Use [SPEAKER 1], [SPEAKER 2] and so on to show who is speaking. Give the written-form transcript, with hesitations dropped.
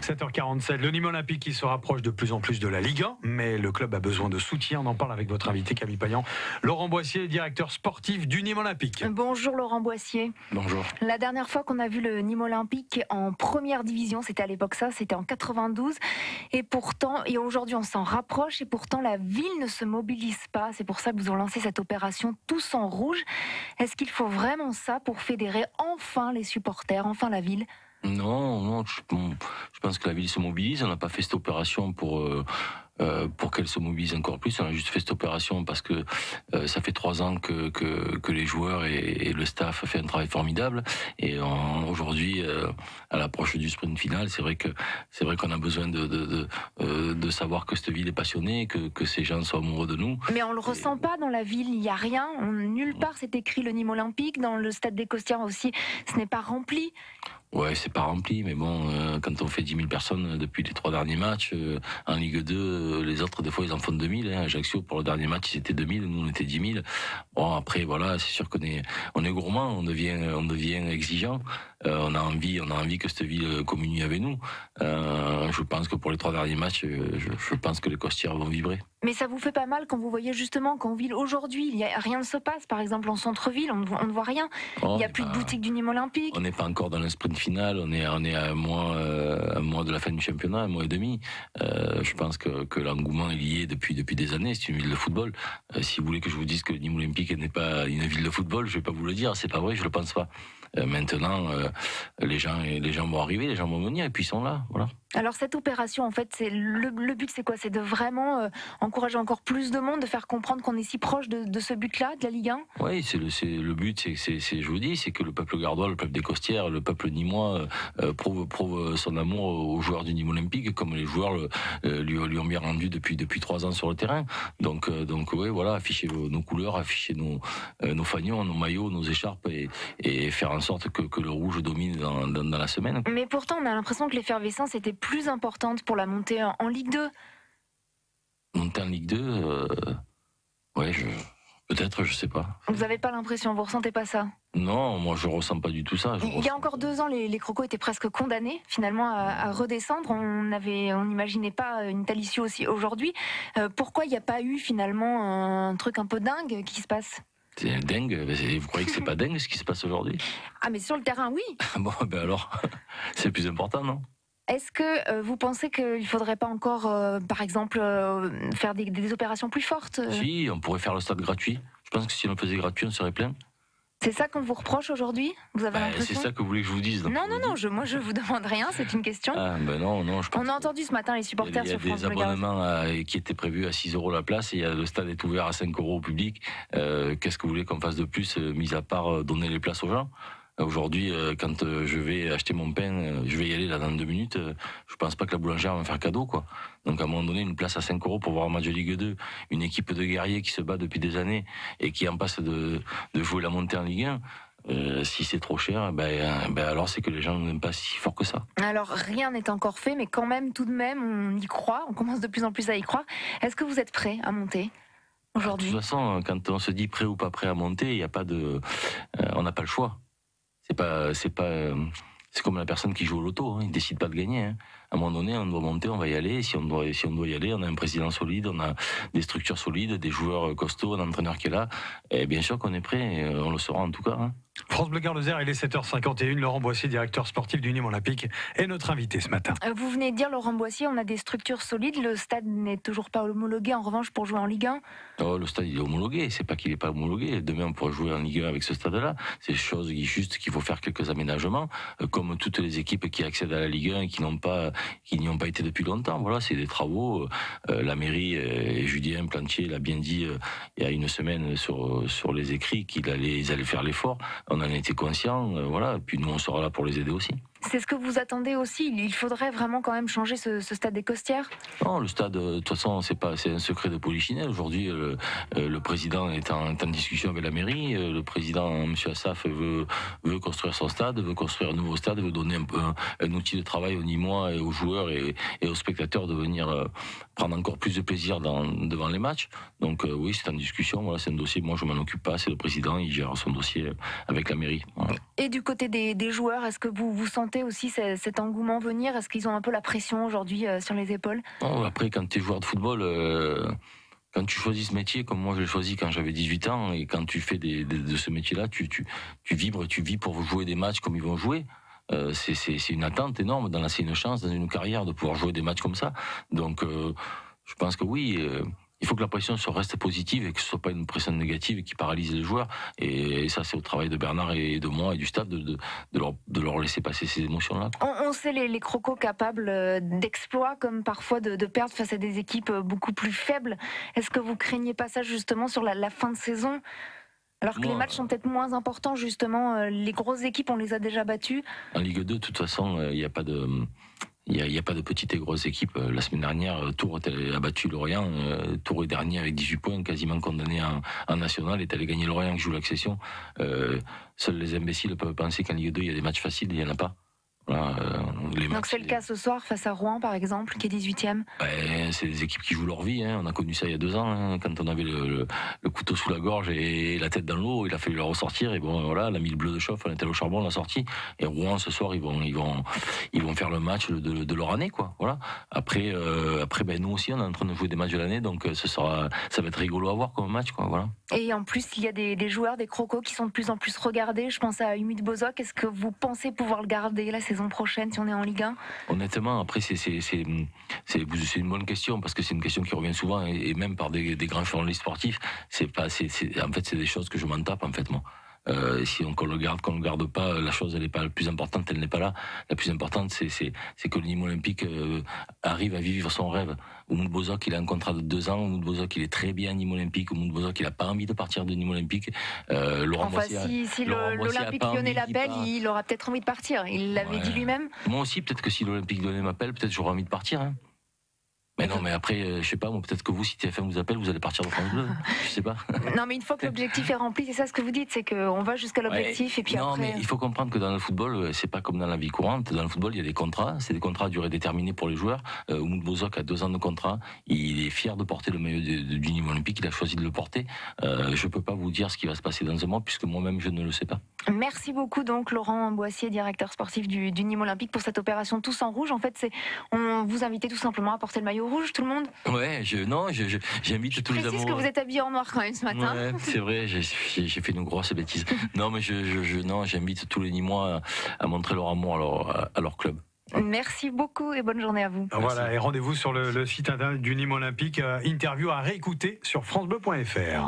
[SPEAKER 1] 7h47, le Nîmes Olympique qui se rapproche de plus en plus de la Ligue 1, mais le club a besoin de soutien. On en parle avec votre invité Camille Payan, Laurent Boissier, directeur sportif du Nîmes Olympique.
[SPEAKER 2] Bonjour Laurent Boissier.
[SPEAKER 3] Bonjour.
[SPEAKER 2] La dernière fois qu'on a vu le Nîmes Olympique en première division, c'était à l'époque c'était en 92. Et pourtant, et aujourd'hui on s'en rapproche, et pourtant la ville ne se mobilise pas. C'est pour ça que vous avez lancé cette opération Tous en rouge. Est-ce qu'il faut vraiment ça pour fédérer enfin les supporters, enfin la ville ?
[SPEAKER 3] Non, je pense que la ville se mobilise. On n'a pas fait cette opération pour qu'elle se mobilise encore plus. On a juste fait cette opération parce que ça fait 3 ans que les joueurs et le staff fait un travail formidable. Et aujourd'hui, à l'approche du sprint final, c'est vrai qu'on a besoin de savoir que cette ville est passionnée, que ces gens sont amoureux de nous.
[SPEAKER 2] Mais on le ressent pas dans la ville. Il n'y a rien. Nulle part c'est écrit le Nîmes Olympique. Dans le stade des Costières aussi, ce n'est pas rempli.
[SPEAKER 3] Ouais, c'est pas rempli, mais bon, quand on fait 10 000 personnes depuis les 3 derniers matchs, en Ligue 2, les autres, des fois, ils en font 2000. Ajaccio, pour le dernier match, c'était 2000, nous, on était 10 000. Bon, après, voilà, c'est sûr qu'on est gourmand, on devient exigeant. On a envie que cette ville communie avec nous. Je pense que pour les 3 derniers matchs, je pense que les Costières vont vibrer.
[SPEAKER 2] Mais ça vous fait pas mal quand vous voyez justement qu'en ville aujourd'hui, rien ne se passe. Par exemple, en centre-ville, on ne voit rien. Il n'y a plus de boutique du Nîmes Olympique.
[SPEAKER 3] On n'est pas encore dans le sprint final. On est à un mois de la fin du championnat, 1 mois et demi. Je pense que l'engouement est lié depuis des années. C'est une ville de football. Si vous voulez que je vous dise que le Nîmes Olympique n'est pas une ville de football, je vais pas vous le dire. C'est pas vrai, je le pense pas. Maintenant, les gens vont arriver, les gens vont venir et puis ils sont là. Voilà.
[SPEAKER 2] Alors cette opération, en fait, c'est le but, c'est quoi ? C'est de vraiment encourager encore plus de monde, de faire comprendre qu'on est si proche de ce but-là, de la Ligue 1 ?
[SPEAKER 3] Oui, le but, je vous dis, c'est que le peuple gardois, le peuple des Costières, le peuple nîmois prouve son amour aux joueurs du Nîmes Olympique, comme les joueurs lui ont bien rendu depuis 3 ans sur le terrain. Donc oui, voilà, afficher nos couleurs, afficher nos fanions, nos maillots, nos écharpes et faire en sorte que le rouge domine dans la semaine.
[SPEAKER 2] Mais pourtant, on a l'impression que l'effervescence était plus importante pour la montée en Ligue 2.
[SPEAKER 3] Monter en Ligue 2, ouais, peut-être, je sais pas.
[SPEAKER 2] Vous n'avez pas l'impression, vous ressentez pas ça ?
[SPEAKER 3] Non, moi je ressens pas du tout ça.
[SPEAKER 2] Il y a encore 2 ans, les Crocos étaient presque condamnés finalement à redescendre. On n'imaginait pas une telle issue aussi aujourd'hui. Pourquoi il n'y a pas eu finalement un truc un peu dingue qui se passe ?
[SPEAKER 3] C'est dingue. Vous croyez que c'est pas dingue ce qui se passe aujourd'hui ?
[SPEAKER 2] Ah mais sur le terrain, oui.
[SPEAKER 3] Bon, ben alors, c'est le plus important, non ?
[SPEAKER 2] Est-ce que vous pensez qu'il ne faudrait pas encore, par exemple, faire des opérations plus fortes ?
[SPEAKER 3] Si, on pourrait faire le stade gratuit. Je pense que si on le faisait gratuit, on serait plein.
[SPEAKER 2] C'est ça qu'on vous reproche aujourd'hui ? Vous avez l'impression ?
[SPEAKER 3] C'est ça que vous voulez que je vous dise.
[SPEAKER 2] Non, moi je vous demande rien, c'est une question.
[SPEAKER 3] Ah ben non, je pense.
[SPEAKER 2] On a entendu ce matin les supporters sur France Bleu.
[SPEAKER 3] Il y a des abonnements qui étaient prévus à 6 € la place et le stade est ouvert à 5 € au public. Qu'est-ce que vous voulez qu'on fasse de plus, mis à part donner les places aux gens ? Aujourd'hui, quand je vais acheter mon pain, je vais y aller là dans 2 minutes. Je pense pas que la boulangère va me faire cadeau, quoi. Donc à un moment donné, une place à 5 € pour voir un match de Ligue 2, une équipe de guerriers qui se bat depuis des années et qui en passe de jouer la montée en Ligue 1. Si c'est trop cher, ben alors c'est que les gens n'aiment pas si fort que ça.
[SPEAKER 2] Alors rien n'est encore fait, mais quand même, tout de même, on y croit. On commence de plus en plus à y croire. Est-ce que vous êtes prêt à monter aujourd'hui ?
[SPEAKER 3] De toute façon, quand on se dit prêt ou pas prêt à monter, il y a pas de, on n'a pas le choix. C'est comme la personne qui joue au loto, il décide pas de gagner. À un moment donné, on doit monter, on va y aller. Si on doit y aller, on a un président solide, on a des structures solides, des joueurs costauds, un entraîneur qui est là. Et bien sûr qu'on est prêt, on le sera en tout cas.
[SPEAKER 1] France Bleu Gard-Lozère, il est 7h51. Laurent Boissier, directeur sportif du Nîmes Olympique, est notre invité ce matin.
[SPEAKER 2] Vous venez de dire, Laurent Boissier, on a des structures solides. Le stade n'est toujours pas homologué, en revanche, pour jouer en Ligue 1.
[SPEAKER 3] Oh, le stade, il est homologué. C'est pas qu'il est pas homologué. Demain, on pourra jouer en Ligue 1 avec ce stade-là. C'est juste qu'il faut faire quelques aménagements, comme toutes les équipes qui accèdent à la Ligue 1 et qui n'y ont pas été depuis longtemps. Voilà, c'est des travaux. La mairie, et Julien Plantier l'a bien dit il y a une semaine sur les écrits qu'ils allaient faire l'effort. On en était conscients, voilà. Puis nous, on sera là pour les aider aussi.
[SPEAKER 2] C'est ce que vous attendez aussi. Il faudrait vraiment quand même changer ce stade des Costières.
[SPEAKER 3] Non, le stade, de toute façon, c'est un secret de polichinelle. Aujourd'hui, le président est en discussion avec la mairie. Le président, M. Assaf, veut construire son stade, veut construire un nouveau stade, veut donner un outil de travail aux Nîmois et aux joueurs et aux spectateurs de venir prendre encore plus de plaisir devant les matchs. Donc oui, c'est en discussion. Voilà, c'est un dossier. Moi, je m'en occupe pas. C'est le président, il gère son dossier avec la mairie. Voilà.
[SPEAKER 2] Et du côté des joueurs, est-ce que vous sentez sentez aussi cet engouement venir? Est-ce qu'ils ont un peu la pression aujourd'hui sur les épaules?
[SPEAKER 3] Non, après, quand tu es joueur de football, quand tu choisis ce métier, comme moi je l'ai choisi quand j'avais 18 ans, et quand tu fais de ce métier-là, tu vibres et tu vis pour jouer des matchs comme ils vont jouer. C'est une attente énorme, c'est une chance dans une carrière de pouvoir jouer des matchs comme ça. Donc je pense que oui, il faut que la pression reste positive et que ce soit pas une pression négative qui paralyse les joueurs. Et ça, c'est au travail de Bernard et de moi et du staff de leur laisser passer ces émotions-là.
[SPEAKER 2] On sait les crocos capables d'exploits, comme parfois de perdre face à des équipes beaucoup plus faibles. Est-ce que vous craignez pas ça justement sur la fin de saison? Alors que les matchs sont peut-être moins importants, justement, les grosses équipes, on les a déjà battues.
[SPEAKER 3] En Ligue 2, de toute façon, il n'y a pas de... Il n'y a pas de petites et grosses équipes. La semaine dernière, Tours a battu Lorient. Tours est dernier avec 18 points, quasiment condamné en national, est allé gagner Lorient qui joue l'accession. Seuls les imbéciles peuvent penser qu'en Ligue 2, il y a des matchs faciles, il n'y en a pas. Voilà,
[SPEAKER 2] donc c'est le cas ce soir face à Rouen, par exemple, qui est 18e.
[SPEAKER 3] C'est des équipes qui jouent leur vie. On a connu ça il y a 2 ans, quand on avait le couteau sous la gorge et la tête dans l'eau. Il a fallu la ressortir. Et bon, voilà, on a mis le bleu de chauffe, on était au charbon, on l'a sorti. Et Rouen, ce soir, ils vont faire le match de leur année, quoi. Voilà. Après, nous aussi, on est en train de jouer des matchs de l'année, donc ça va être rigolo à voir comme match, quoi. Voilà.
[SPEAKER 2] Et en plus, il y a des joueurs, des crocos qui sont de plus en plus regardés. Je pense à Umut Bozok. Est-ce que vous pensez pouvoir le garder la saison prochaine si on est en Ligue 1?
[SPEAKER 3] Honnêtement, après c'est une bonne question parce que c'est une question qui revient souvent et même par des grands journalistes sportifs. En fait c'est des choses que je m'en tape en fait moi. Si on le garde, qu'on le garde pas, la chose elle n'est pas la plus importante, elle n'est pas là. La plus importante c'est que le Nîmes Olympique arrive à vivre son rêve. Umut Bozok il a un contrat de 2 ans. Umut Bozok il est très bien à Nîmes Olympique. Umut Bozok il a pas envie de partir de Nîmes Olympique.
[SPEAKER 2] Si l'Olympique Lyonnais l'appelle, il aura peut-être envie de partir. Il l'avait dit lui-même.
[SPEAKER 3] Moi aussi, peut-être que si l'Olympique Lyonnais m'appelle, peut-être j'aurai envie de partir. Mais non, mais après, je sais pas, peut-être que vous, si TF1 vous appelle, vous allez partir de France Bleu. Je sais pas.
[SPEAKER 2] Non, mais une fois que l'objectif est rempli, c'est ça ce que vous dites, c'est qu'on va jusqu'à l'objectif et puis
[SPEAKER 3] non,
[SPEAKER 2] après...
[SPEAKER 3] mais il faut comprendre que dans le football, c'est pas comme dans la vie courante. Dans le football, il y a des contrats. C'est des contrats à durée déterminée pour les joueurs. Umut Bozok a 2 ans de contrat. Il est fier de porter le maillot du Nîmes Olympique. Il a choisi de le porter. Je peux pas vous dire ce qui va se passer dans un mois puisque moi-même, je ne le sais pas. Merci
[SPEAKER 2] beaucoup donc Laurent Boissier, directeur sportif du Nîmes Olympique, pour cette opération Tous en Rouge. En fait, on vous invitait tout simplement à porter le maillot rouge, tout le monde?
[SPEAKER 3] Ouais, j'invite tous les amoureux.
[SPEAKER 2] Je précise que vous êtes habillé en noir quand même ce matin.
[SPEAKER 3] Ouais, c'est vrai, j'ai fait une grosse bêtise. Non, mais j'invite tous les Nîmois à montrer leur amour à leur club.
[SPEAKER 2] Merci beaucoup et bonne journée à vous.
[SPEAKER 1] Voilà,
[SPEAKER 2] Merci.
[SPEAKER 1] et rendez-vous sur le site internet du Nîmes Olympique. Interview à réécouter sur francebleu.fr.